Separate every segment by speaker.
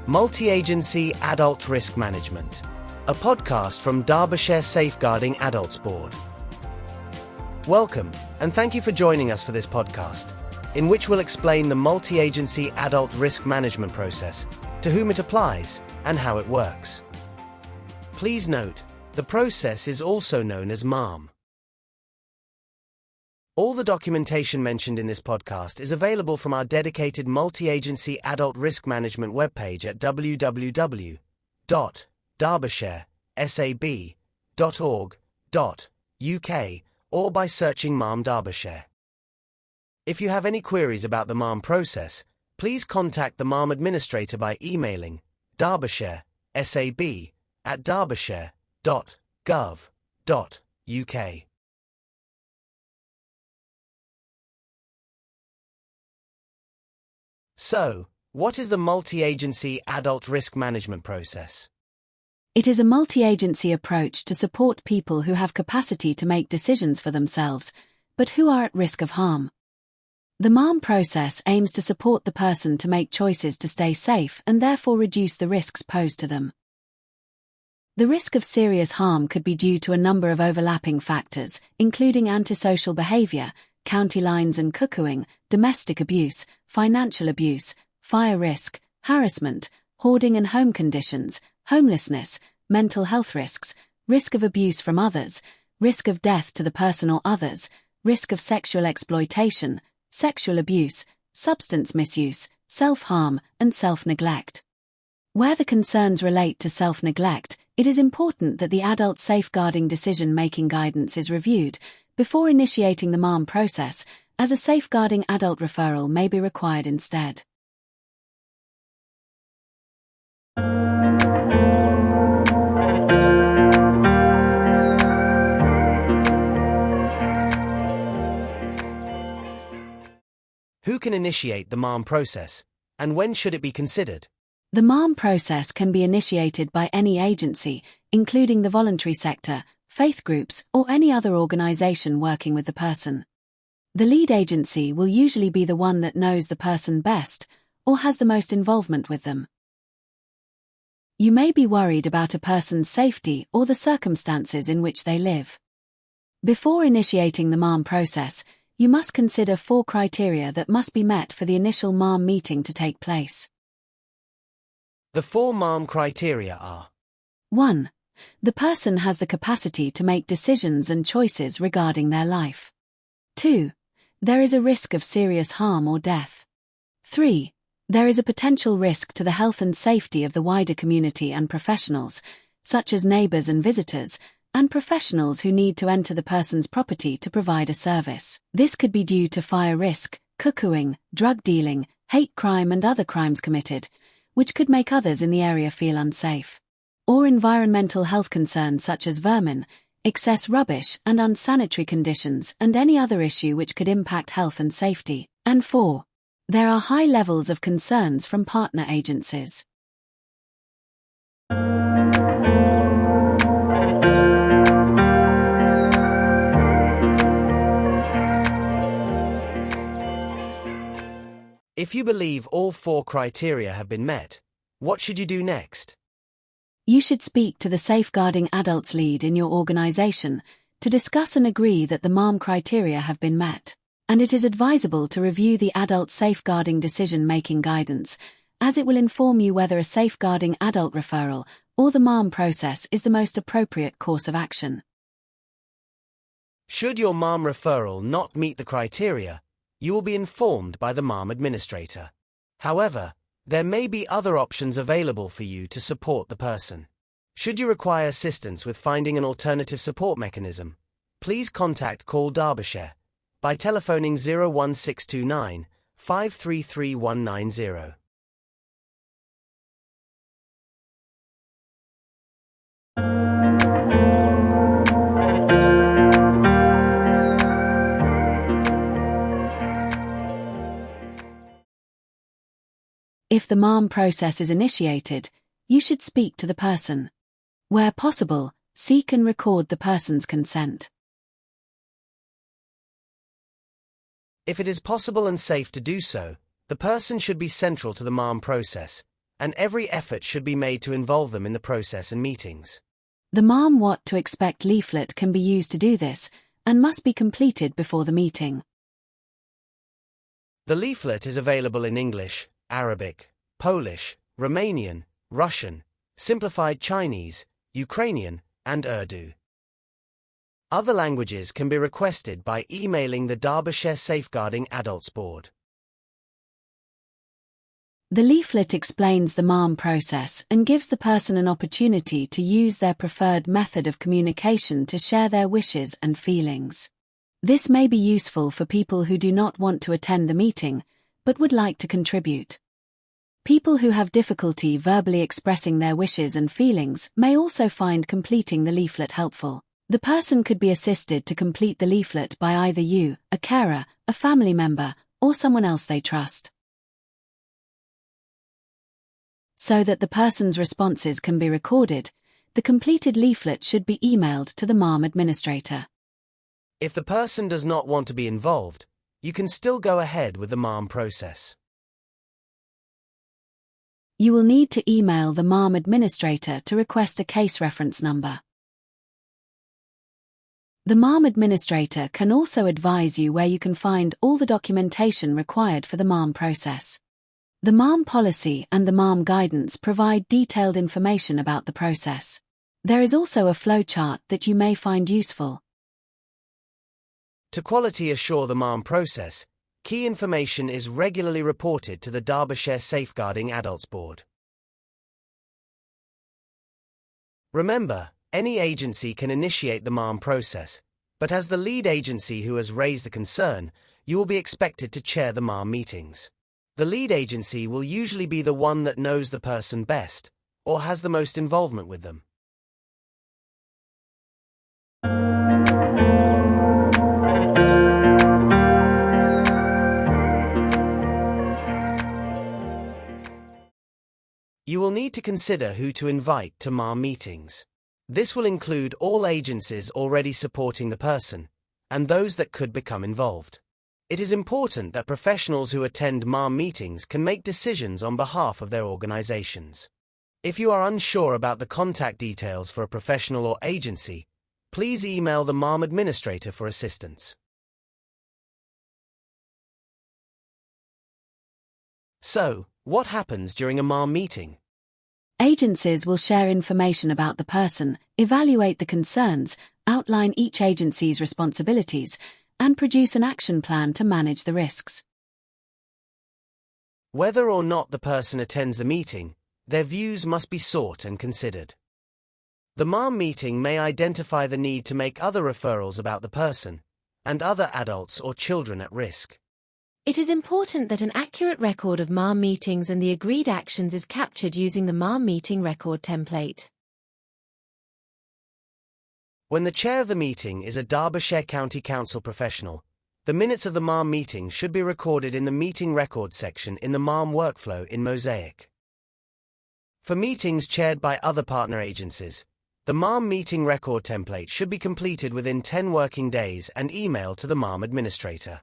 Speaker 1: Multiagency Adult Risk Management, a podcast from Derbyshire Safeguarding Adults Board. Welcome, and thank you for joining us for this podcast, in which we'll explain the multi-agency adult risk management process, to whom it applies, and how it works. Please note, the process is also known as MARM. All the documentation mentioned in this podcast is available from our dedicated multi-agency adult risk management webpage at www.derbyshiresab.org.uk or by searching MARM Derbyshire. If you have any queries about the MARM process, please contact the MARM administrator by emailing derbyshiresab@derbyshire.gov.uk. So, what is the multi-agency adult risk management process?
Speaker 2: It is a multi-agency approach to support people who have capacity to make decisions for themselves, but who are at risk of harm. The MARM process aims to support the person to make choices to stay safe and therefore reduce the risks posed to them. The risk of serious harm could be due to a number of overlapping factors, including antisocial behavior, county lines and cuckooing, domestic abuse, financial abuse, fire risk, harassment, hoarding and home conditions, homelessness, mental health risks, risk of abuse from others, risk of death to the person or others, risk of sexual exploitation, sexual abuse, substance misuse, self-harm, and self-neglect. Where the concerns relate to self-neglect, it is important that the adult safeguarding decision-making guidance is reviewed before initiating the MARM process, as a safeguarding adult referral may be required instead.
Speaker 1: Who can initiate the MARM process, and when should it be considered?
Speaker 2: The MARM process can be initiated by any agency, including the voluntary sector, faith groups, or any other organisation working with the person. The lead agency will usually be the one that knows the person best, or has the most involvement with them. You may be worried about a person's safety or the circumstances in which they live. Before initiating the MARM process, you must consider 4 criteria that must be met for the initial MARM meeting to take place.
Speaker 1: The 4 MARM criteria are:
Speaker 2: 1. The person has the capacity to make decisions and choices regarding their life. 2. There is a risk of serious harm or death. 3. There is a potential risk to the health and safety of the wider community and professionals, such as neighbours and visitors, and professionals who need to enter the person's property to provide a service. This could be due to fire risk, cuckooing, drug dealing, hate crime and other crimes committed, which could make others in the area feel unsafe. Or environmental health concerns such as vermin, excess rubbish and unsanitary conditions and any other issue which could impact health and safety. And 4. There are high levels of concerns from partner agencies.
Speaker 1: If you believe all 4 criteria have been met, what should you do next?
Speaker 2: You should speak to the Safeguarding Adults lead in your organisation to discuss and agree that the MARM criteria have been met, and it is advisable to review the adult safeguarding decision-making guidance, as it will inform you whether a safeguarding adult referral or the MARM process is the most appropriate course of action.
Speaker 1: Should your MARM referral not meet the criteria, you will be informed by the MARM administrator. However, there may be other options available for you to support the person. Should you require assistance with finding an alternative support mechanism, please contact Call Derbyshire by telephoning 01629 533 190.
Speaker 2: If the MARM process is initiated, you should speak to the person. Where possible, seek and record the person's consent.
Speaker 1: If it is possible and safe to do so, the person should be central to the MARM process, and every effort should be made to involve them in the process and meetings.
Speaker 2: The MARM What to Expect leaflet can be used to do this, and must be completed before the meeting.
Speaker 1: The leaflet is available in English, Arabic, Polish, Romanian, Russian, Simplified Chinese, Ukrainian, and Urdu. Other languages can be requested by emailing the Derbyshire Safeguarding Adults Board.
Speaker 2: The leaflet explains the MARM process and gives the person an opportunity to use their preferred method of communication to share their wishes and feelings. This may be useful for people who do not want to attend the meeting, but would like to contribute. People who have difficulty verbally expressing their wishes and feelings may also find completing the leaflet helpful. The person could be assisted to complete the leaflet by either you, a carer, a family member, or someone else they trust. So that the person's responses can be recorded, the completed leaflet should be emailed to the MARM administrator.
Speaker 1: If the person does not want to be involved, you can still go ahead with the MARM process.
Speaker 2: You will need to email the MARM administrator to request a case reference number. The MARM administrator can also advise you where you can find all the documentation required for the MARM process. The MARM policy and the MARM guidance provide detailed information about the process. There is also a flowchart that you may find useful.
Speaker 1: To quality assure the MARM process, key information is regularly reported to the Derbyshire Safeguarding Adults Board. Remember, any agency can initiate the MARM process, but as the lead agency who has raised the concern, you will be expected to chair the MARM meetings. The lead agency will usually be the one that knows the person best, or has the most involvement with them. You will need to consider who to invite to MARM meetings. This will include all agencies already supporting the person, and those that could become involved. It is important that professionals who attend MARM meetings can make decisions on behalf of their organizations. If you are unsure about the contact details for a professional or agency, please email the MARM administrator for assistance. So, what happens during a MARM meeting?
Speaker 2: Agencies will share information about the person, evaluate the concerns, outline each agency's responsibilities, and produce an action plan to manage the risks.
Speaker 1: Whether or not the person attends the meeting, their views must be sought and considered. The MARM meeting may identify the need to make other referrals about the person, and other adults or children at risk.
Speaker 3: It is important that an accurate record of MARM meetings and the agreed actions is captured using the MARM meeting record template.
Speaker 1: When the chair of the meeting is a Derbyshire County Council professional, the minutes of the MARM meeting should be recorded in the meeting records section in the MARM workflow in Mosaic. For meetings chaired by other partner agencies, the MARM meeting record template should be completed within 10 working days and emailed to the MARM administrator.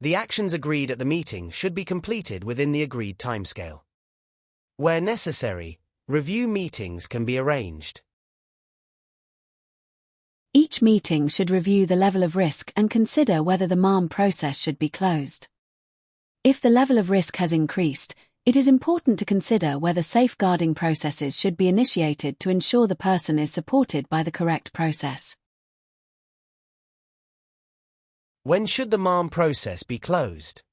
Speaker 1: The actions agreed at the meeting should be completed within the agreed timescale. Where necessary, review meetings can be arranged.
Speaker 2: Each meeting should review the level of risk and consider whether the MARM process should be closed. If the level of risk has increased, it is important to consider whether safeguarding processes should be initiated to ensure the person is supported by the correct process.
Speaker 1: When should the MARM process be closed?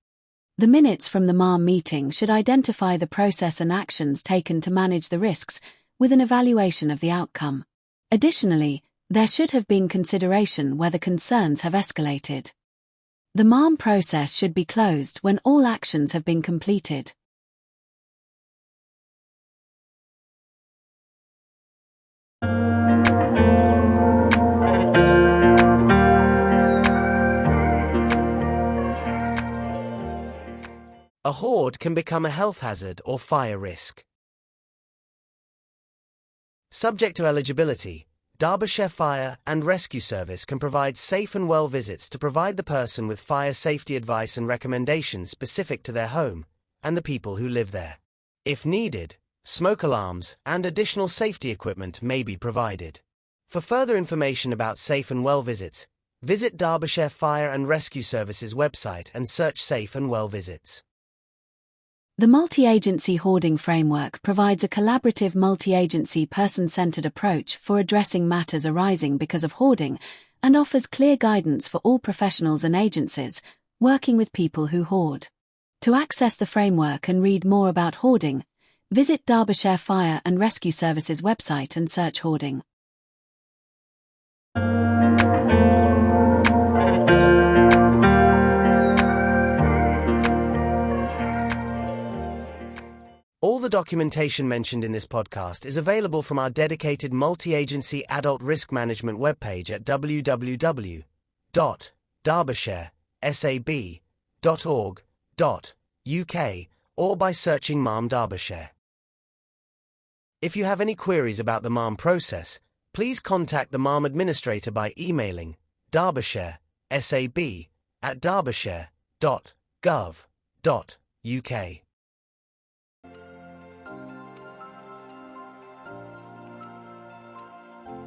Speaker 2: The minutes from the MARM meeting should identify the process and actions taken to manage the risks, with an evaluation of the outcome. Additionally, there should have been consideration whether concerns have escalated. The MARM process should be closed when all actions have been completed.
Speaker 1: A hoard can become a health hazard or fire risk. Subject to eligibility, Derbyshire Fire and Rescue Service can provide safe and well visits to provide the person with fire safety advice and recommendations specific to their home, and the people who live there. If needed, smoke alarms and additional safety equipment may be provided. For further information about Safe and Well visits, visit Derbyshire Fire and Rescue Services website and search Safe and Well visits.
Speaker 2: The Multi-Agency Hoarding Framework provides a collaborative multi-agency person-centered approach for addressing matters arising because of hoarding and offers clear guidance for all professionals and agencies working with people who hoard. To access the framework and read more about hoarding, visit Derbyshire Fire and Rescue Services website and search hoarding.
Speaker 1: All the documentation mentioned in this podcast is available from our dedicated Multi-Agency Adult Risk Management webpage at www.derbyshiresab.org.uk or by searching MARM Derbyshire. If you have any queries about the MARM process, please contact the MARM administrator by emailing derbyshiresab@derbyshire.gov.uk.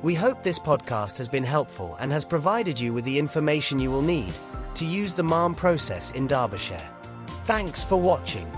Speaker 1: We hope this podcast has been helpful and has provided you with the information you will need to use the MARM process in Derbyshire. Thanks for watching.